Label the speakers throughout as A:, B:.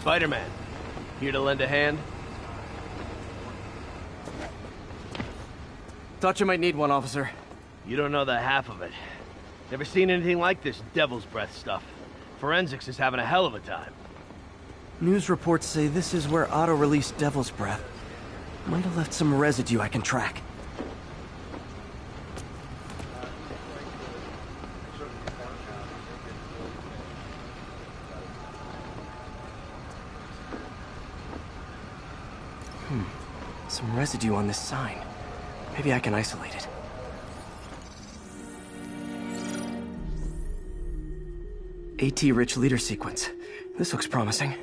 A: Spider-Man. Here to lend a hand?
B: Thought you might need one, officer.
A: You don't know the half of it. Never seen anything like this devil's breath stuff. Forensics is having a hell of a time.
B: News reports say this is where Otto released Devil's Breath. Might have left some residue I can track. Some residue on this sign. Maybe I can isolate it. AT-rich leader sequence. This looks promising.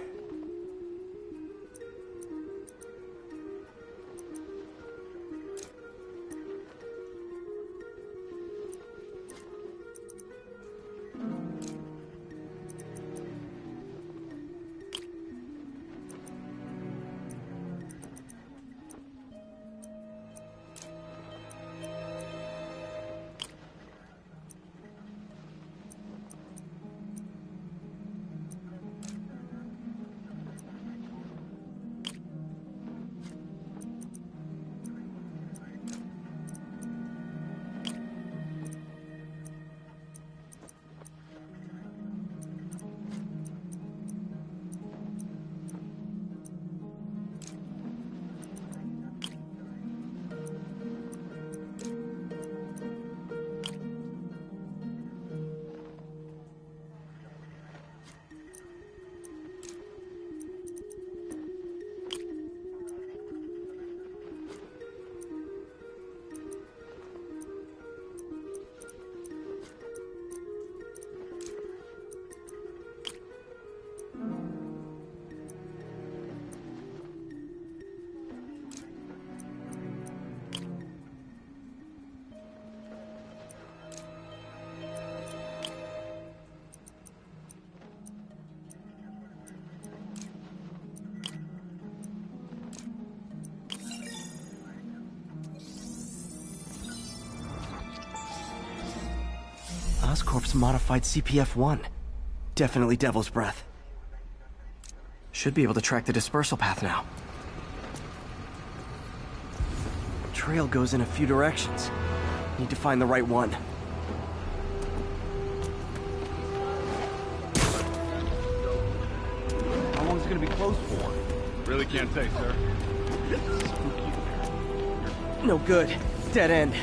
B: Oscorp's modified CPF-1. Definitely Devil's Breath. Should be able to track the dispersal path now. Trail goes in a few directions. Need to find the right one.
C: How long is it gonna be closed for?
D: Really can't say, sir.
B: No good. Dead end.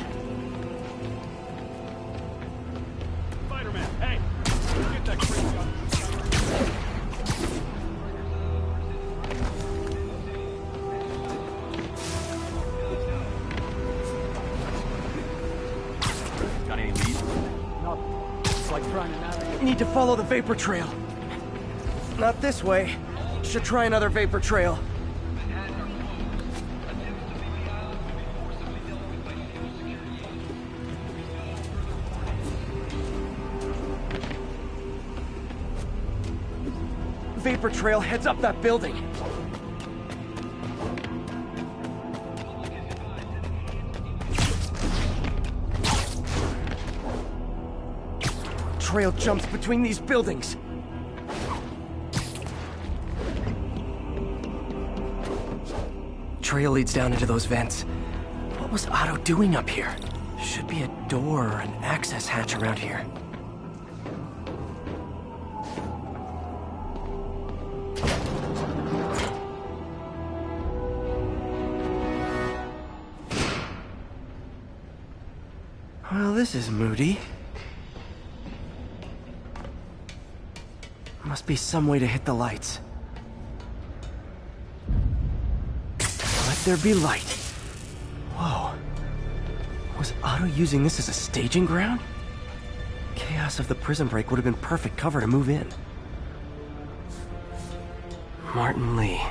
D: Spider-Man, hey! Get that crazy on.
C: Got any leads? Nothing. It's like trying to navigate.
B: Need to follow the vapor trail. Not this way. Should try another vapor trail. Vapor trail heads up that building. Trail jumps between these buildings. Trail leads down into those vents. What was Otto doing up here? Should be a door or an access hatch around here. Well, this is moody. Must be some way to hit the lights. Let there be light. Whoa. Was Otto using this as a staging ground? Chaos of the prison break would have been perfect cover to move in. Martin Lee.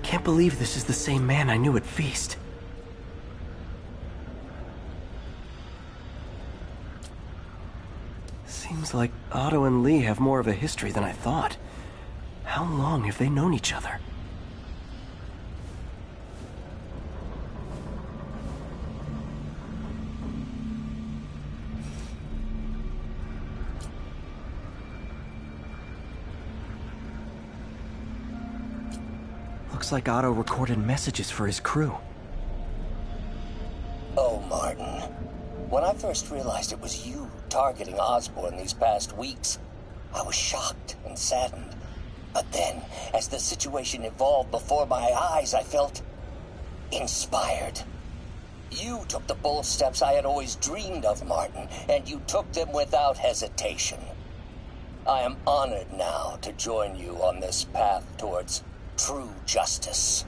B: Can't believe this is the same man I knew at Feast. Seems like Otto and Lee have more of a history than I thought. How long have they known each other? Looks like Otto recorded messages for his crew.
E: Oh, Martin. When I first realized it was you targeting Osborn these past weeks, I was shocked and saddened. But then, as the situation evolved before my eyes, I felt inspired. You took the bold steps I had always dreamed of, Martin, and you took them without hesitation. I am honored now to join you on this path towards true justice.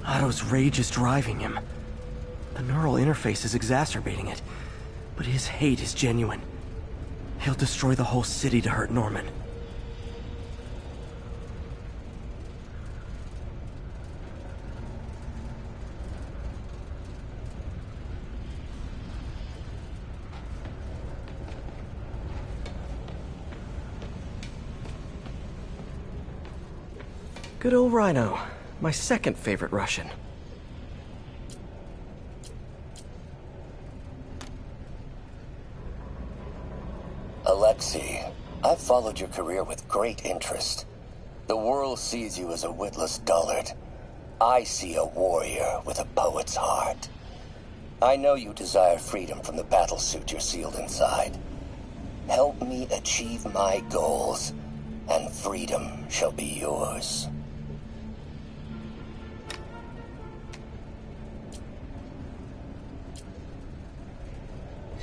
B: Otto's rage is driving him. The neural interface is exacerbating it, but his hate is genuine. He'll destroy the whole city to hurt Norman. Good old Rhino. My second favorite Russian.
E: Alexei, I've followed your career with great interest. The world sees you as a witless dullard. I see a warrior with a poet's heart. I know you desire freedom from the battlesuit you're sealed inside. Help me achieve my goals, and freedom shall be yours.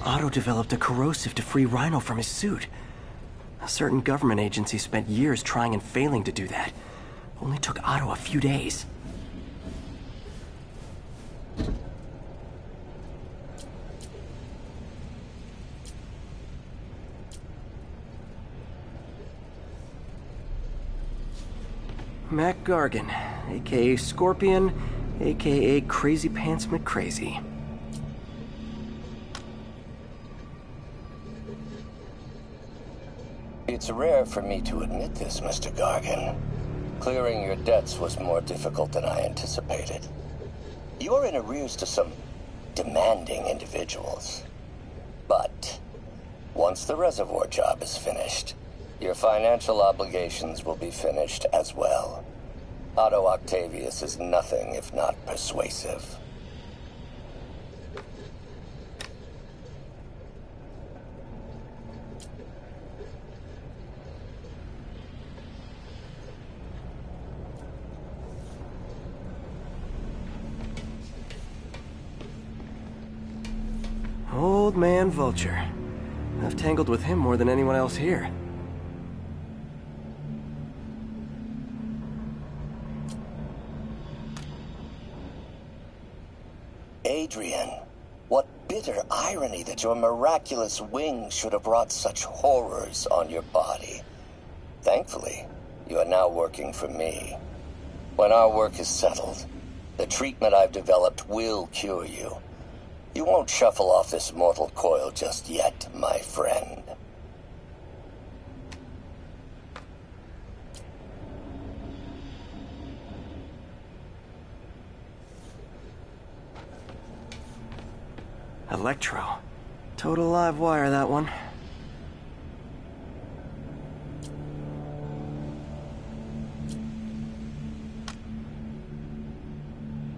B: Otto developed a corrosive to free Rhino from his suit. A certain government agency spent years trying and failing to do that. Only took Otto a few days. Mac Gargan, aka Scorpion, aka Crazy Pants McCrazy.
E: It's rare for me to admit this, Mr. Gargan. Clearing your debts was more difficult than I anticipated. You're in arrears to some demanding individuals. But once the reservoir job is finished, your financial obligations will be finished as well. Otto Octavius is nothing if not persuasive.
B: Old man Vulture. I've tangled with him more than anyone else here.
E: Adrian, what bitter irony that your miraculous wings should have brought such horrors on your body. Thankfully, you are now working for me. When our work is settled, the treatment I've developed will cure you. You won't shuffle off this mortal coil just yet, my friend.
B: Electro. Total live wire, that one.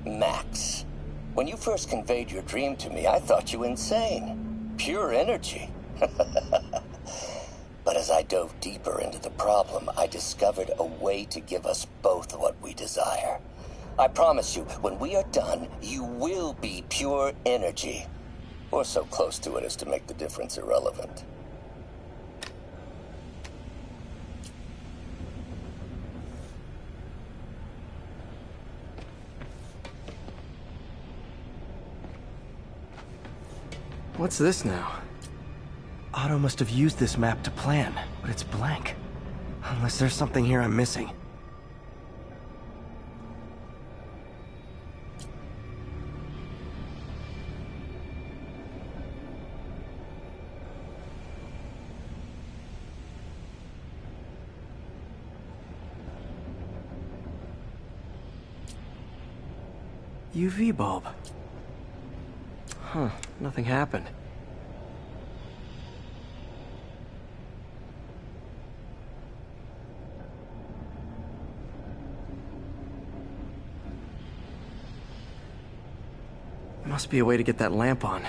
E: Max, when you first conveyed your dream to me, I thought you insane. Pure energy. But as I dove deeper into the problem, I discovered a way to give us both what we desire. I promise you, when we are done, you will be pure energy. Or so close to it as to make the difference irrelevant.
B: What's this now? Otto must have used this map to plan, but it's blank. Unless there's something here I'm missing. UV bulb. Huh, nothing happened. Must be a way to get that lamp on.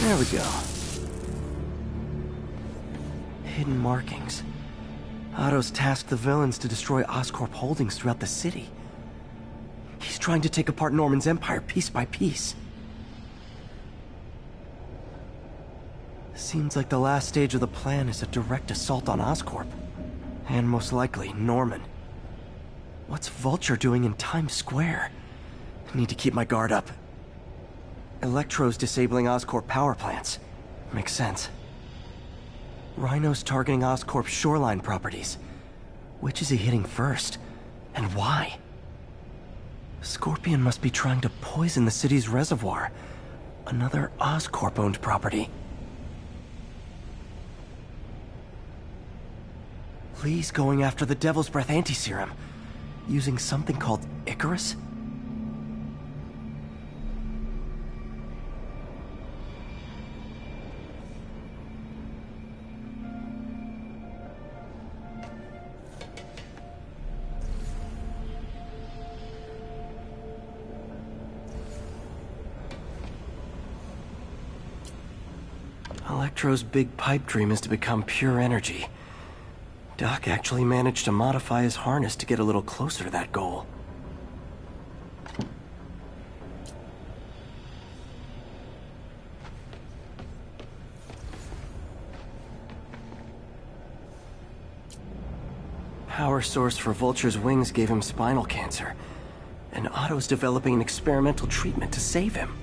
B: There we go. Hidden markings. Otto's tasked the villains to destroy Oscorp holdings throughout the city. He's trying to take apart Norman's empire piece by piece. Seems like the last stage of the plan is a direct assault on Oscorp. And most likely, Norman. What's Vulture doing in Times Square? I need to keep my guard up. Electro's disabling Oscorp power plants. Makes sense. Rhino's targeting Oscorp's shoreline properties. Which is he hitting first? And why? Scorpion must be trying to poison the city's reservoir. Another Oscorp-owned property. Lee's going after the Devil's Breath anti-serum. Using something called Icarus? Electro's big pipe dream is to become pure energy. Doc actually managed to modify his harness to get a little closer to that goal. Power source for Vulture's wings gave him spinal cancer, and Otto's developing an experimental treatment to save him.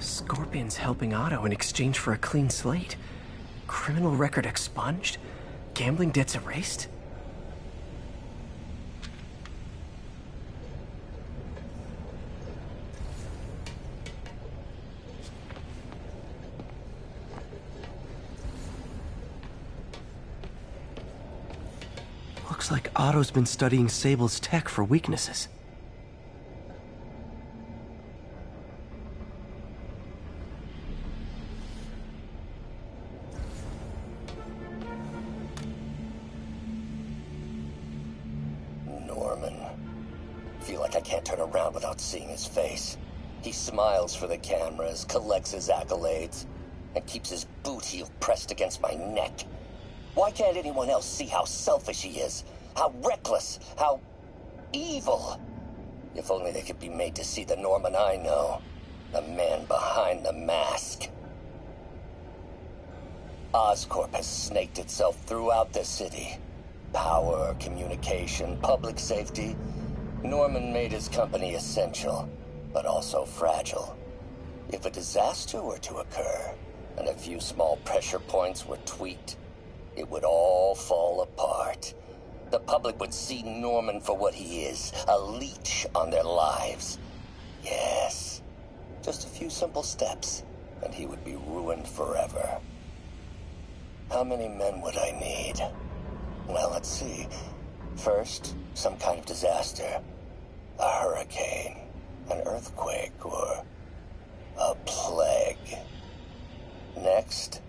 B: Scorpion's helping Otto in exchange for a clean slate. Criminal record expunged? Gambling debts erased? Looks like Otto's been studying Sable's tech for weaknesses.
E: Feel like I can't turn around without seeing his face. He smiles for the cameras, collects his accolades, and keeps his boot heel pressed against my neck. Why can't anyone else see how selfish he is? How reckless, how evil? If only they could be made to see the Norman I know. The man behind the mask. Oscorp has snaked itself throughout the city. Power, communication, public safety. Norman made his company essential, but also fragile. If a disaster were to occur, and a few small pressure points were tweaked, it would all fall apart. The public would see Norman for what he is, a leech on their lives. Yes, just a few simple steps, and he would be ruined forever. How many men would I need? Well, let's see. First, some kind of disaster. A hurricane, an earthquake, or a plague. Next,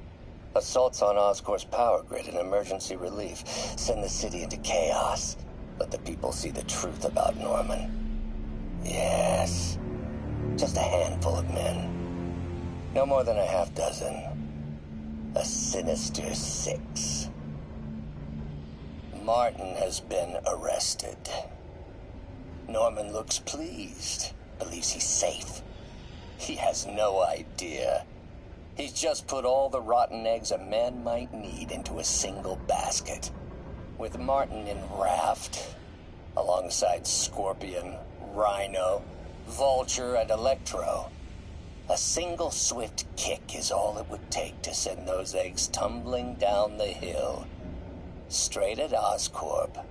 E: assaults on Oscorp's power grid and emergency relief. Send the city into chaos. Let the people see the truth about Norman. Yes, just a handful of men. No more than a half dozen. A sinister 6. Martin has been arrested. Norman looks pleased, believes he's safe. He has no idea. He's just put all the rotten eggs a man might need into a single basket. With Martin in raft, alongside Scorpion, Rhino, Vulture, and Electro, a single swift kick is all it would take to send those eggs tumbling down the hill, straight at Oscorp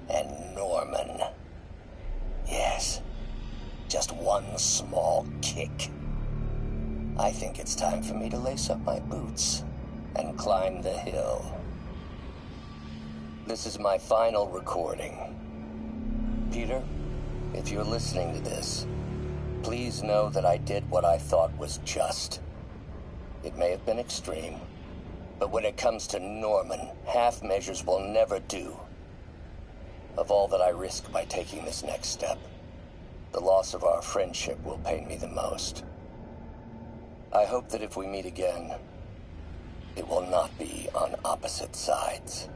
E: and Norman. Yes, just one small kick. I think it's time for me to lace up my boots and climb the hill. This is my final recording. Peter, if you're listening to this, please know that I did what I thought was just. It may have been extreme, but when it comes to Norman, half measures will never do. Of all that I risk by taking this next step, the loss of our friendship will pain me the most. I hope that if we meet again, it will not be on opposite sides.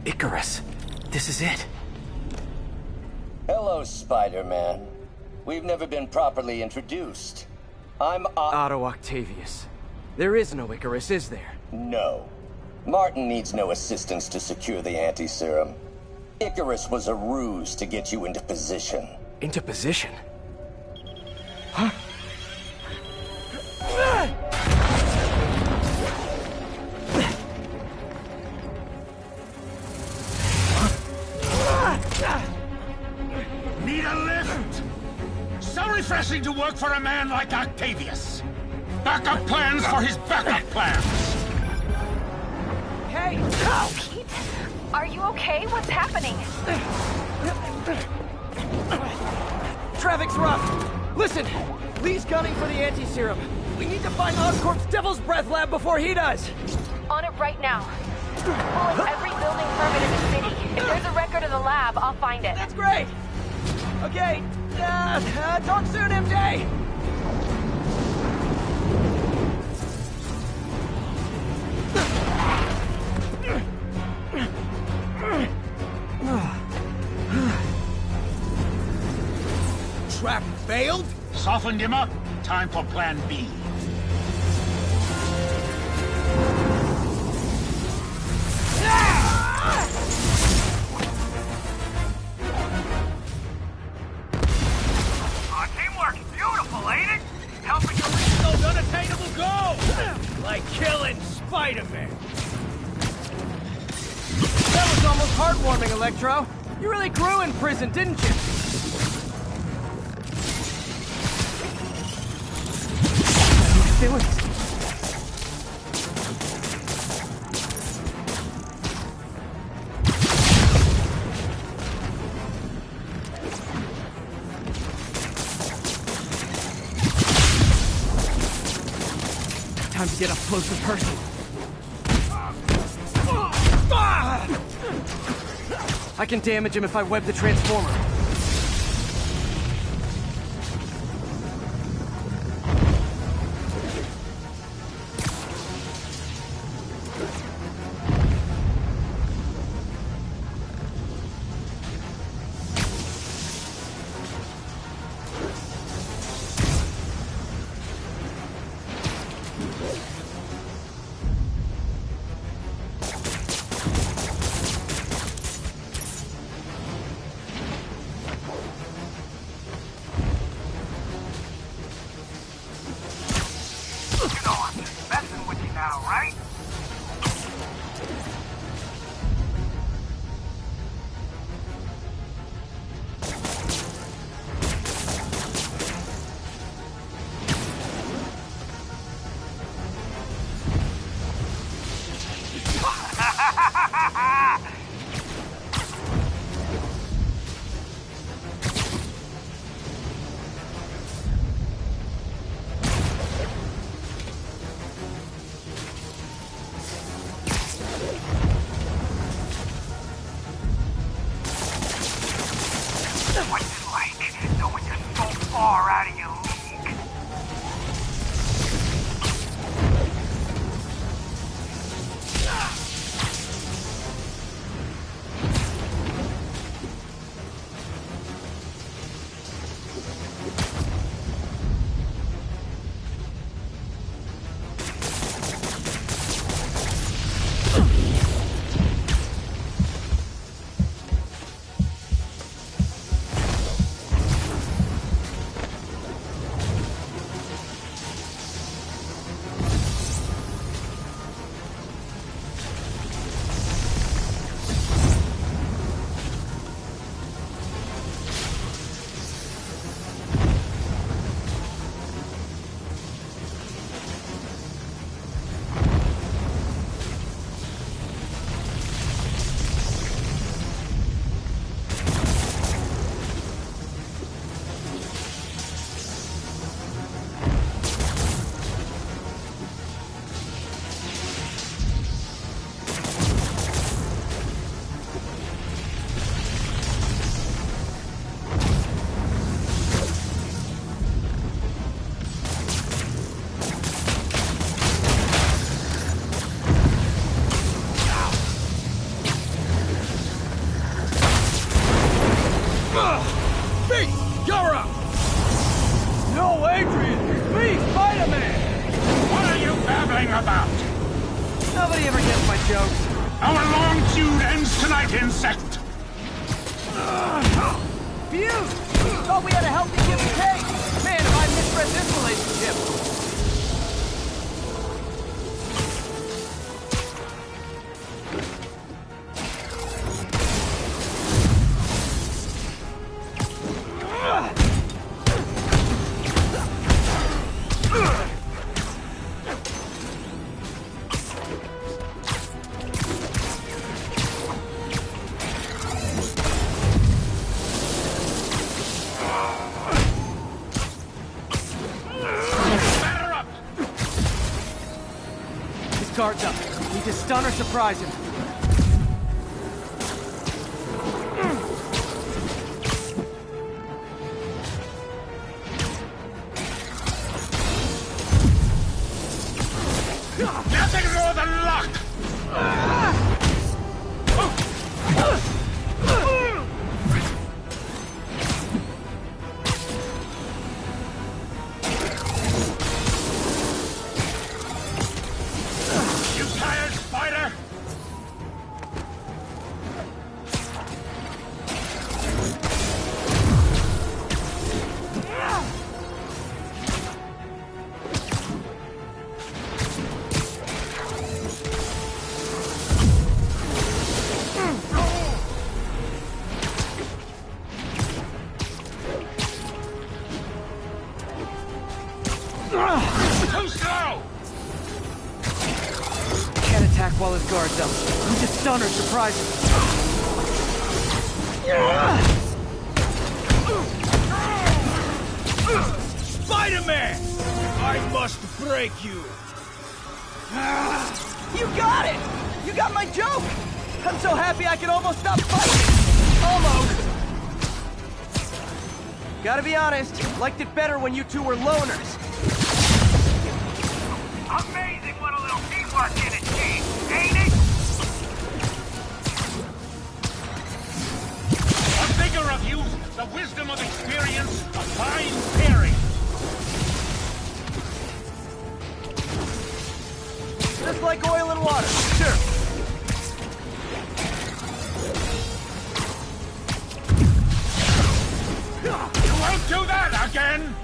B: Icarus, this is it.
E: Hello, Spider-Man. We've never been properly introduced. I'm
B: Otto Octavius. There is no Icarus, is there?
E: No. Martin needs no assistance to secure the anti-serum. Icarus was a ruse to get you into position.
B: Into position? Huh?
D: Need a lift? So refreshing to work for a man like Octavius. Backup plans for his backup plans.
B: Hey!
F: Pete? Are you okay? What's happening?
B: Traffic's rough. Listen, Lee's gunning for the anti-serum. We need to find Oscorp's Devil's Breath lab before he does.
F: On it right now. Pull up every building permit in the city. If there's a record of the lab, I'll find it.
B: That's great. Okay, talk soon, MJ.
D: Trap failed? Softened him up. Time for plan B.
A: Teamwork, beautiful, ain't it? Helping you reach those unattainable goals! Like killing Spider-Man.
B: That was almost heartwarming, Electro. You really grew in prison, didn't you? How are you feeling? Time to get up close and personal. I can damage him if I web the transformer.
G: knowing you're so far out of your league.
C: Nobody ever gets my jokes.
D: Our long feud ends tonight, insect!
C: Fuse! Thought we had a healthy give and take. Man, if I misread this relationship. Guards up. Need to stun or surprise him.
D: Nothing more than luck! Too slow!
C: Can't attack while his guard's up. Need to stun or surprise him.
A: Spider-Man! I must break you!
C: You got it! You got my joke! I'm so happy I could almost stop fighting! Almost! Gotta be honest, liked it better when you two were loners.
G: Amazing what a little teamwork can achieve, ain't it?
D: The vigor of youth, the wisdom of experience, a fine pairing.
C: Just like oil and water, sure.
D: You won't do that again!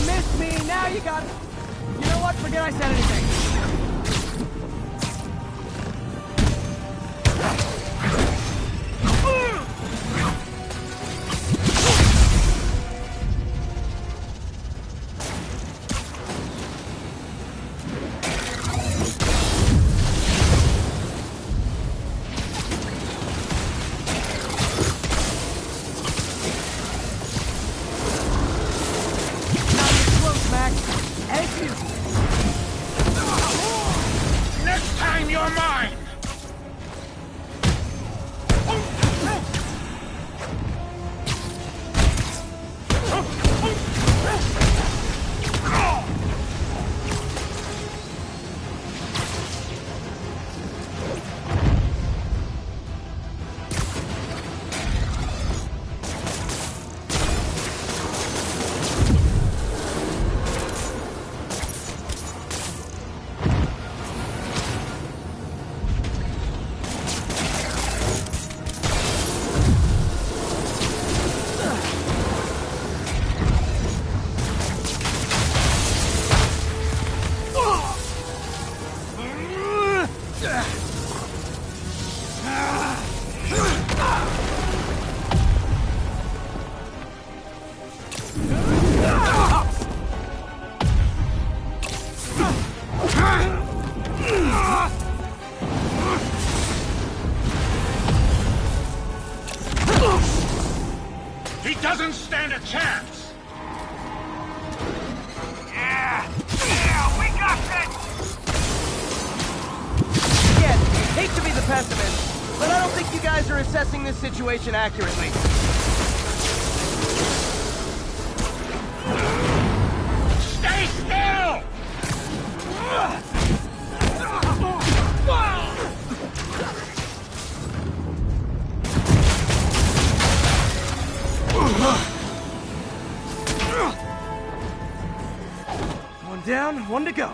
C: Miss me, now you got it. You know what, forget I said anything. As you.
D: He doesn't stand a chance!
G: Yeah, we got this!
C: Again, hate to be the pessimist, but I don't think you guys are assessing this situation accurately.
D: Stay still!
C: One down, one to go.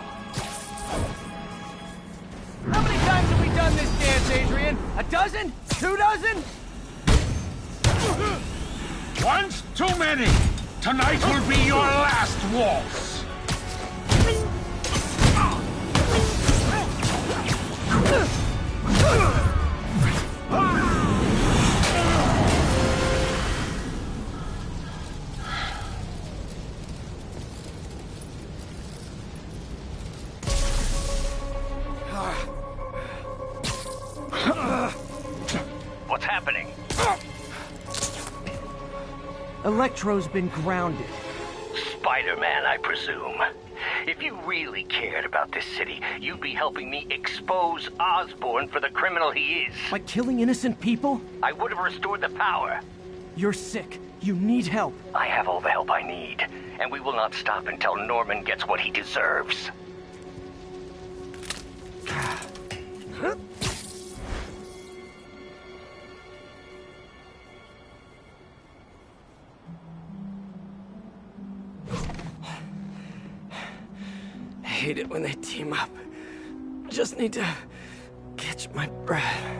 C: How many times have we done this dance, Adrian? A dozen? 2 dozen?
D: One's too many! Tonight will be your last waltz!
G: What's happening?
C: Electro's been grounded.
G: Spider-Man, I presume. If you really cared about this city, you'd be helping me expose Osborn for the criminal he is.
C: By killing innocent people?
G: I would have restored the power.
C: You're sick. You need help.
G: I have all the help I need, and we will not stop until Norman gets what he deserves.
B: I hate it when they team up. Just need to catch my breath.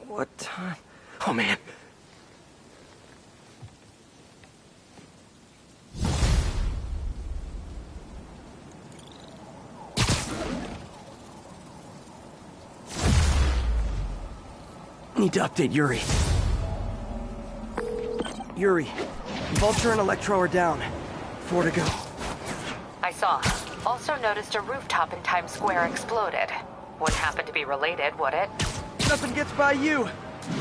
B: What time? Oh, man. Need to update Yuri. Yuri, Vulture and Electro are down. 4 to go.
F: I saw. Also noticed a rooftop in Times Square exploded. Wouldn't happen to be related, would it?
C: Nothing gets by you.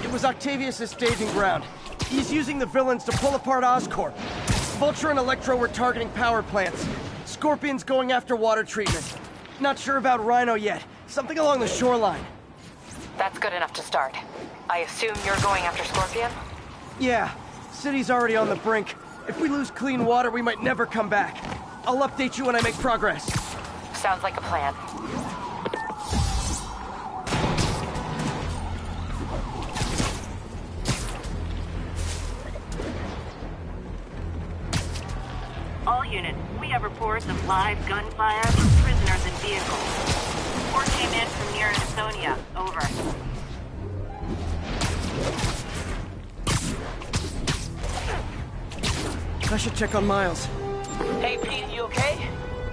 C: It was Octavius' staging ground. He's using the villains to pull apart Oscorp. Vulture and Electro were targeting power plants. Scorpion's going after water treatment. Not sure about Rhino yet. Something along the shoreline.
F: That's good enough to start. I assume you're going after Scorpion?
C: Yeah, city's already on the brink. If we lose clean water, we might never come back. I'll update you when I make progress.
F: Sounds like a plan.
H: All units, we have reports of live gunfire from prisoners and vehicles. Report came in from near Ansonia. Over.
C: I should check on Miles.
I: Hey, Pete, you okay?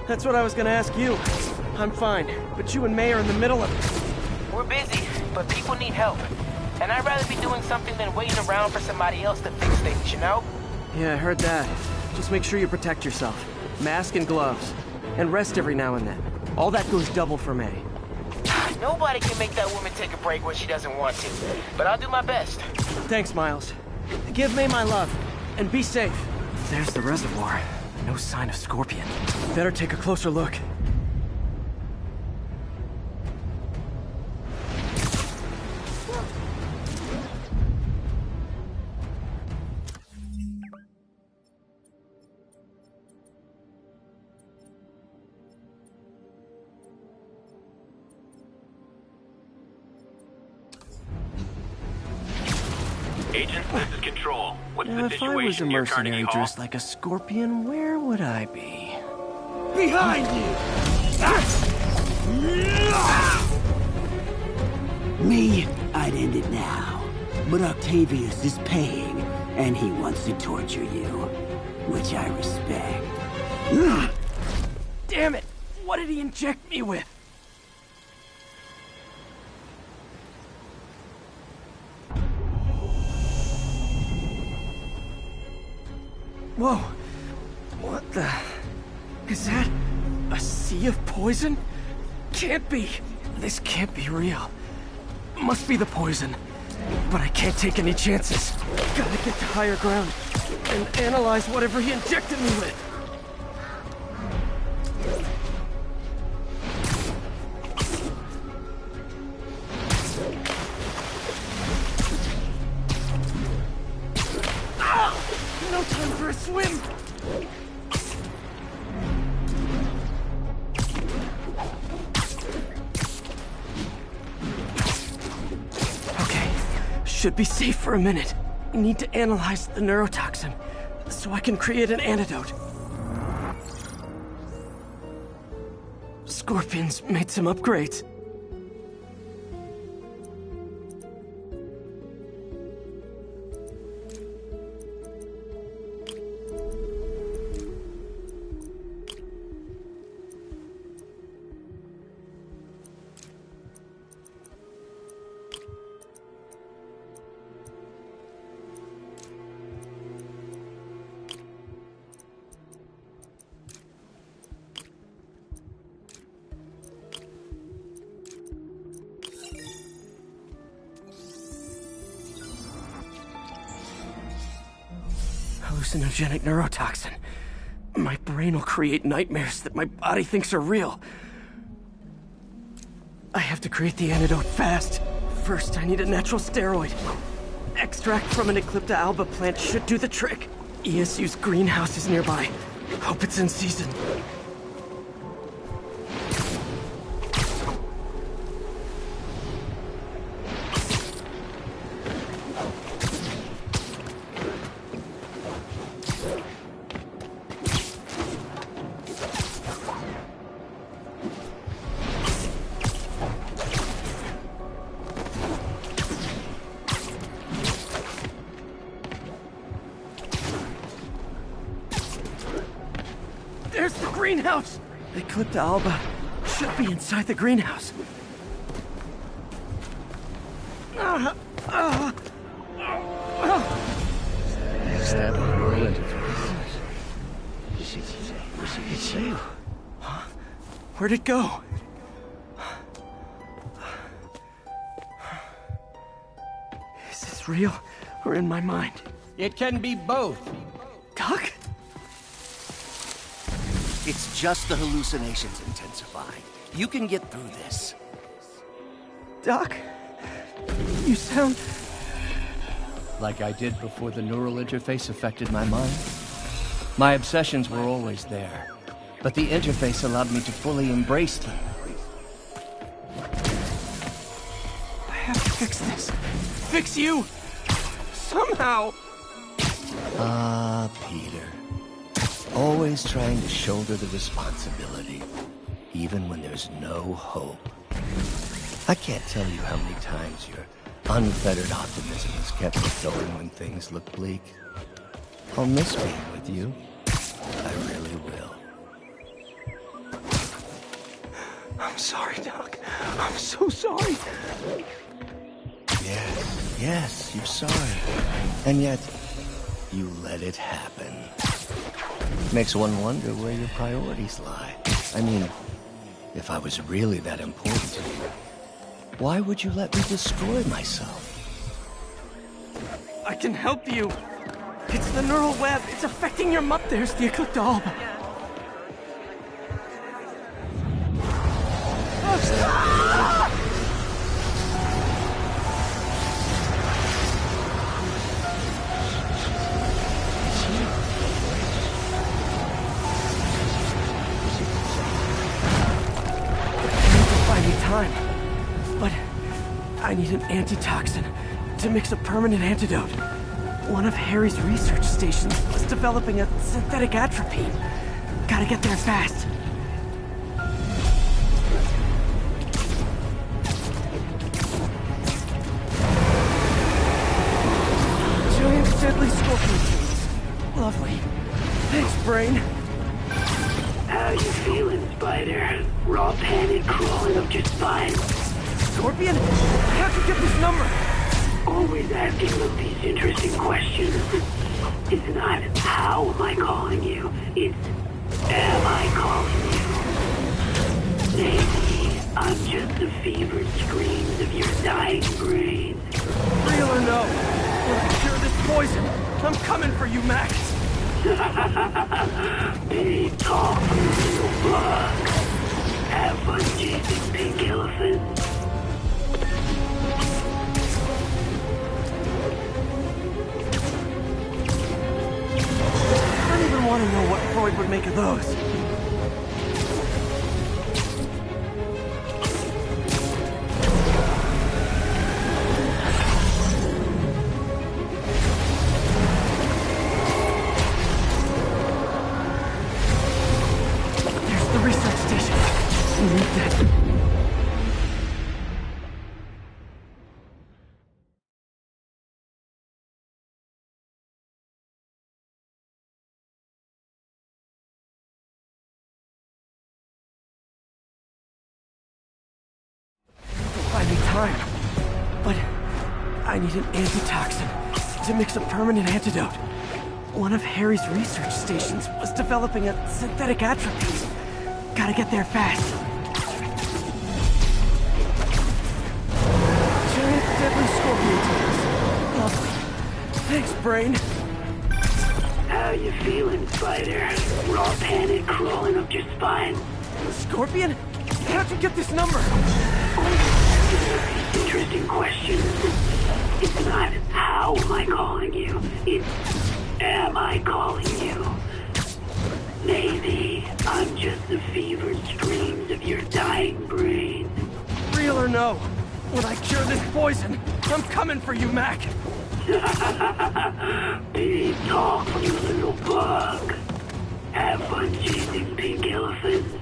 C: That's what I was gonna ask you. I'm fine, but you and May are in the middle of it.
I: We're busy, but people need help. And I'd rather be doing something than waiting around for somebody else to fix things, you know?
C: Yeah, I heard that. Just make sure you protect yourself. Mask and gloves. And rest every now and then. All that goes double for May.
I: Nobody can make that woman take a break when she doesn't want to. But I'll do my best.
C: Thanks, Miles. Give May my love. And be safe. There's the reservoir. No sign of Scorpion. Better take a closer look.
J: Agent, this is Control. What's
B: Now,
J: the
B: if I was a
J: situation near Carnegie
B: mercenary
J: Hall?
B: dressed like a scorpion, where would I be?
C: Behind you!
K: Me, I'd end it now. But Octavius is paying, and he wants to torture you. Which I respect.
C: Damn it! What did he inject me with? Whoa! What the... Is that... a sea of poison? Can't be! This can't be real. Must be the poison. But I can't take any chances. Gotta get to higher ground and analyze whatever he injected me with. No time for a swim! Okay, should be safe for a minute. Need to analyze the neurotoxin, so I can create an antidote. Scorpion's made some upgrades. Hallucinogenic neurotoxin. My brain will create nightmares that my body thinks are real. I have to create the antidote fast. First, I need a natural steroid. Extract from an Eclipta alba plant should do the trick. ESU's greenhouse is nearby. Hope it's in season. There's the greenhouse! The Eclipta alba should be inside the greenhouse. Huh? Where'd it go? Is this real or in my mind?
L: It can be both.
C: Doc?
E: It's just the hallucinations intensifying. You can get through this.
C: Doc? You sound...
L: Like I did before the neural interface affected my mind. My obsessions were always there, but the interface allowed me to fully embrace them.
C: I have to fix this. Fix you! Somehow!
L: Ah, Peter. Always trying to shoulder the responsibility, even when there's no hope. I can't tell you how many times your unfettered optimism has kept me going when things look bleak. I'll miss being with you. I really will.
C: I'm sorry, Doc. I'm so sorry.
L: Yes, you're sorry. And yet, you let it happen. Makes one wonder where your priorities lie. I mean, if I was really that important to you, why would you let me destroy myself?
C: I can help you. It's the neural web. It's affecting your mind. There's the Eclipta alba. Time. But I need an antitoxin to mix a permanent antidote. One of Harry's research stations was developing a synthetic atropine. Gotta get there fast. Brain.
K: How you feeling, Spider? Raw panic crawling up your spine?
C: Scorpion? How'd you get this number?
K: Always asking them these interesting questions. It's not how am I calling you, it's am I calling you? Maybe I'm just the fevered screams of your dying brain.
C: Real or no? When I cure this poison, I'm coming for you, Mac.
K: Big talk, you little bug. Have fun chasing pink elephants.
C: I don't even want to know what Freud would make of those. There's the research station. We need that. Buy me time. But I need an antitoxin to mix a permanent antidote. One of Harry's research stations was developing a synthetic atropine. Gotta get there fast. Giant deadly scorpion tails. Lovely. Thanks, Brain.
K: How you feeling, Spider? Raw panic crawling up your spine?
C: Scorpion? How'd you get this number?
K: Interesting questions. It's not how am I calling you, it's am I calling you? Maybe I'm just the fevered screams of your dying brain.
C: Real or no? When I cure this poison, I'm coming for you, Mac.
K: Big talk, you little bug. Have fun chasing pink elephants.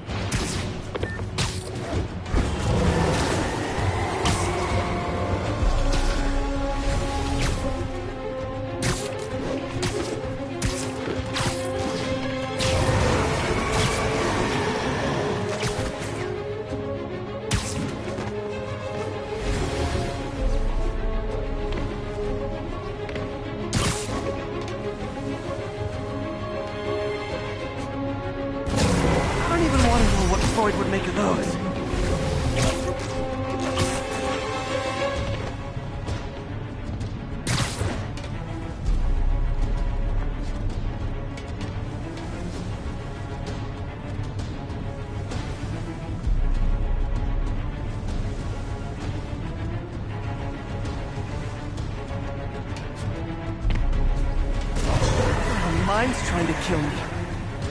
C: Freud would make of those. My mind's trying to kill me.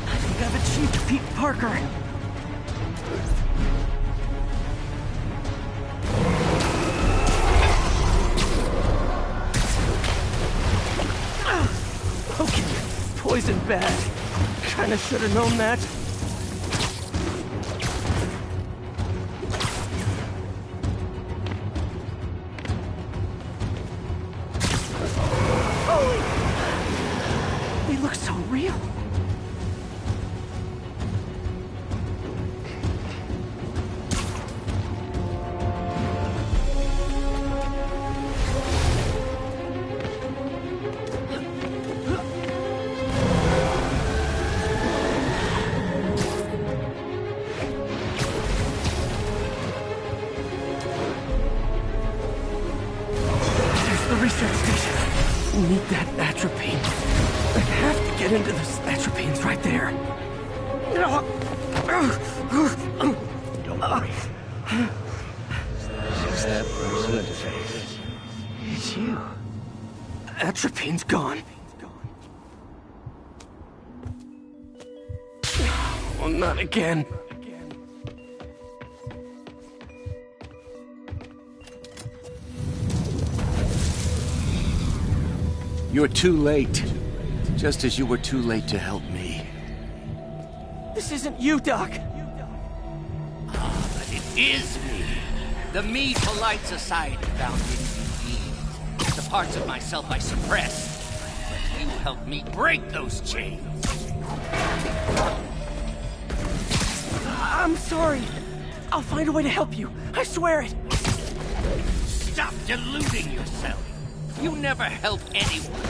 C: I think I've achieved Pete Parker. Poison bad. Kinda should've known that. Holy! They look so real. Research station. We need that atropine. I have to get into this atropine's right there.
L: Don't worry. Just that first face. It's you.
C: Atropine's gone. Oh, not again.
M: You're too late. Just as you were too late to help me.
C: This isn't you, Doc.
G: Ah, but it is me. The me polite society found inconvenient. The parts of myself I suppressed. But you helped me break those chains.
C: I'm sorry. I'll find a way to help you. I swear it.
G: Stop deluding yourself. You never help anyone.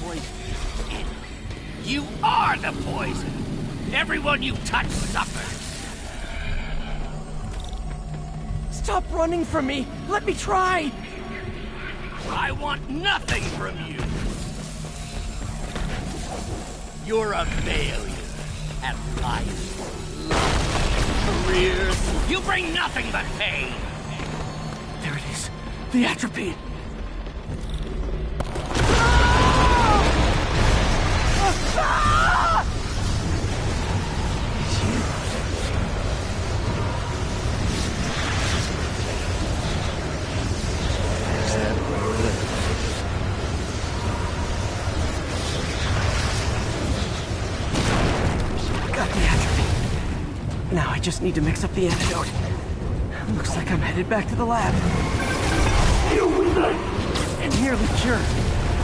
G: Poison is in. You are the poison. Everyone you touch suffers.
C: Stop running from me. Let me try.
G: I want nothing from you. You're a failure at life, love, careers. You bring nothing but pain.
C: There it is. The atropine. Now I just need to mix up the antidote. Looks like I'm headed back to the lab.
K: You with us?
C: And nearly cured.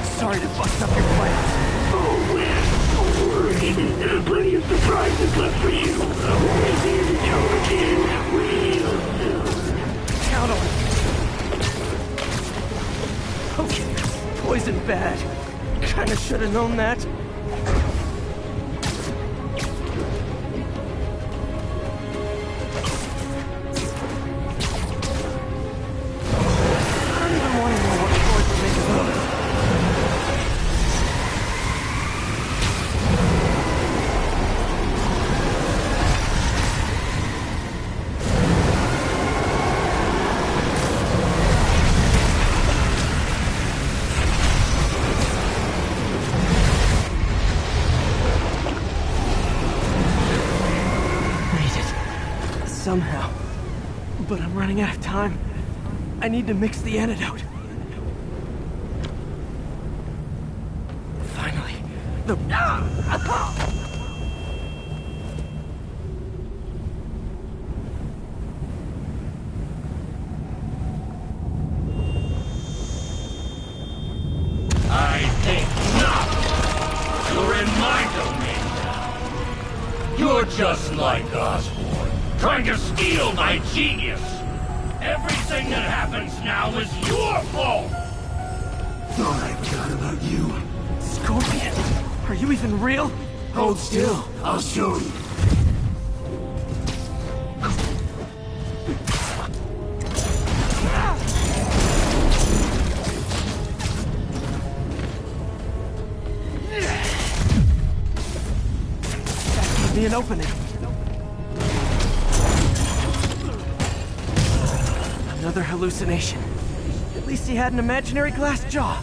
C: Sorry to bust up your plans.
K: Oh, well, don't worry. Plenty of surprises left for you. We'll see each other again real soon.
C: Count on it. Okay, poison bad. Kinda should've known that. Somehow. But I'm running out of time. I need to mix the antidote. Finally. The...
D: I think not. You're in my domain now. You're just like Osborn, trying to steal my genius. Everything that happens now is your fault.
K: Thought I forgot about you.
C: Scorpion, are you even real?
K: Hold still. I'll show you.
C: That gave me an opening. Another hallucination. At least he had an imaginary glass jaw.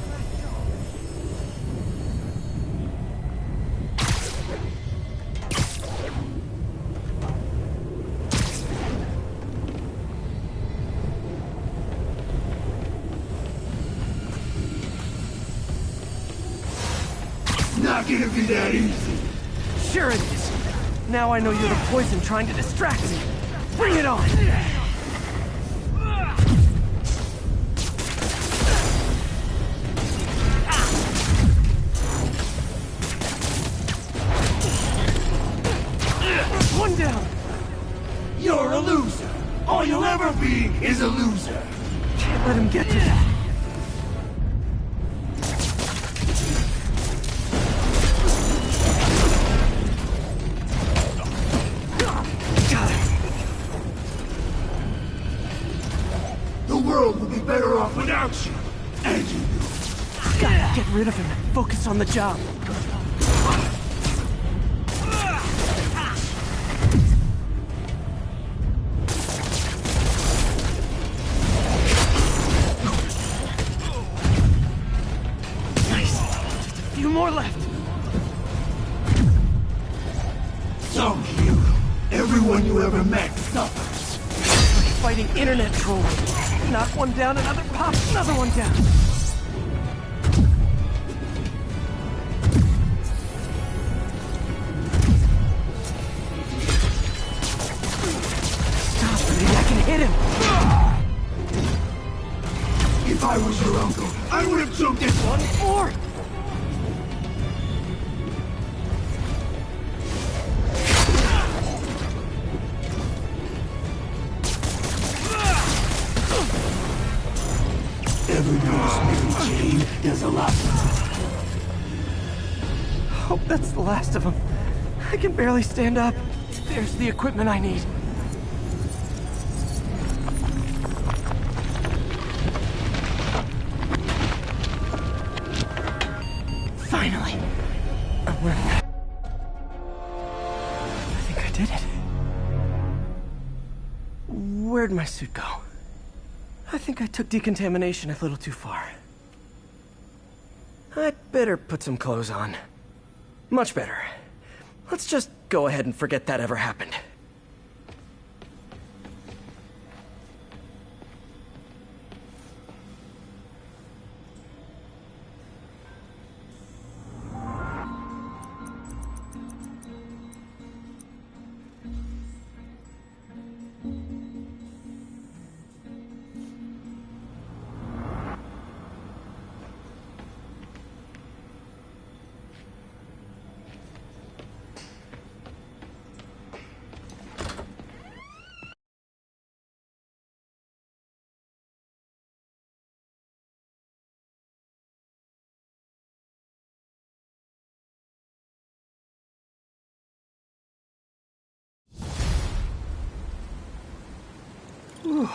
K: Not gonna be that easy.
C: Sure it is. Now I know you're the poison trying to distract me. Bring it on! One down!
K: You're a loser. All you'll ever be is a loser.
C: Can't let him get to that. Got it.
K: The world would be better off without you. And you know.
C: Gotta get rid of him and focus on the job. More left.
K: Some hero. Everyone you ever met suffers.
C: Like fighting internet trolls. Knock one down, another pops, another one down. Stop, maybe I can hit him.
K: If I was your uncle, I would have jumped in.
C: One more.
K: ever noticed Mary Jane does a lot?
C: Hope that's the last of them. I can barely stand up. There's the equipment I need. Finally. I'm running. I think I did it. Where'd my suit go? I think I took decontamination a little too far. I'd better put some clothes on. Much better. Let's just go ahead and forget that ever happened. Ooh,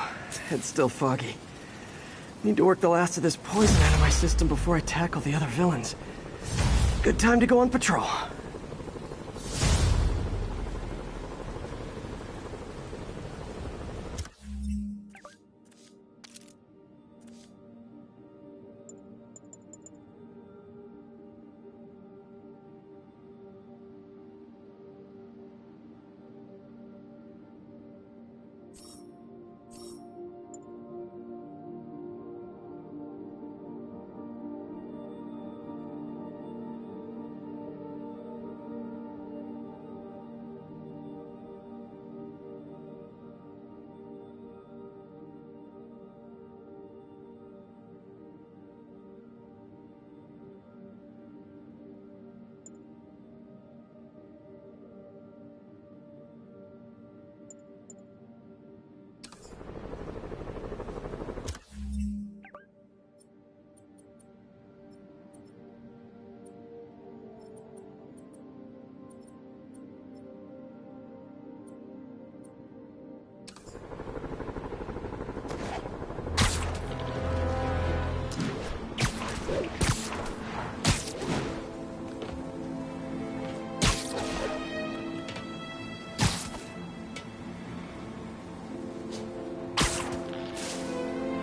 C: head's still foggy. Need to work the last of this poison out of my system before I tackle the other villains. Good time to go on patrol.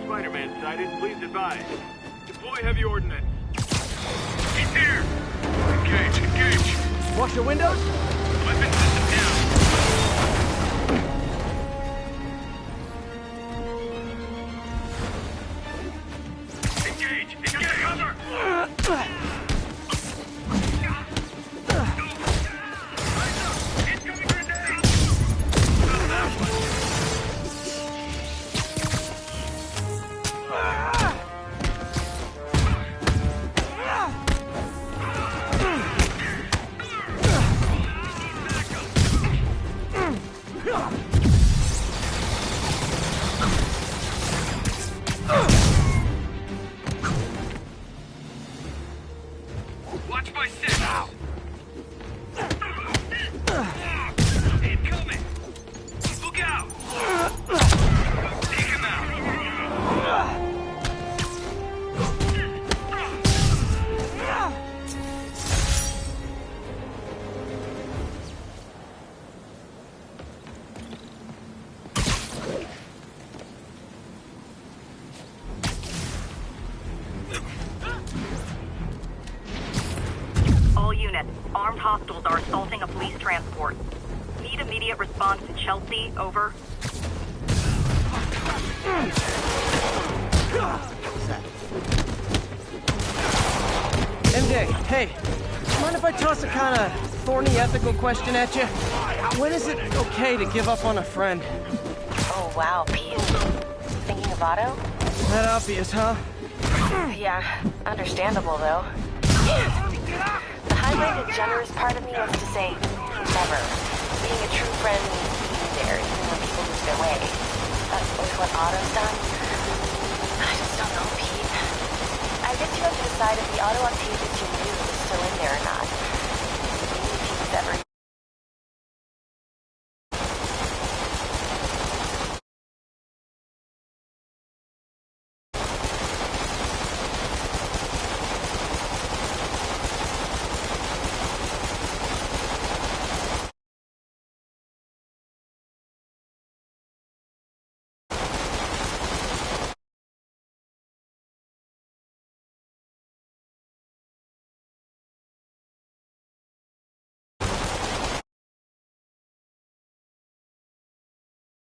J: Spider-Man sighted. Please advise. Deploy heavy ordnance. He's here! Engage, engage!
C: Wash your windows?
J: Weapon system down. Engage! Engage! Cover! Incoming grenade! That one. Watch my six! Incoming! Look out! Take him out!
H: All units, armed hostiles are assaulting a police transport. Need immediate response to Chelsea, over.
C: MJ, hey. Mind if I toss a kind of thorny ethical question at you? When is it okay to give up on a friend?
F: Oh, wow, Pete. Thinking of Otto?
C: That obvious, huh?
F: Yeah, understandable, though. The high-minded, generous part of me wants to say, never. Being a true friend means being there even when people lose their way. But with what Otto's done, I just don't know, Pete. inside of the Auto Octavius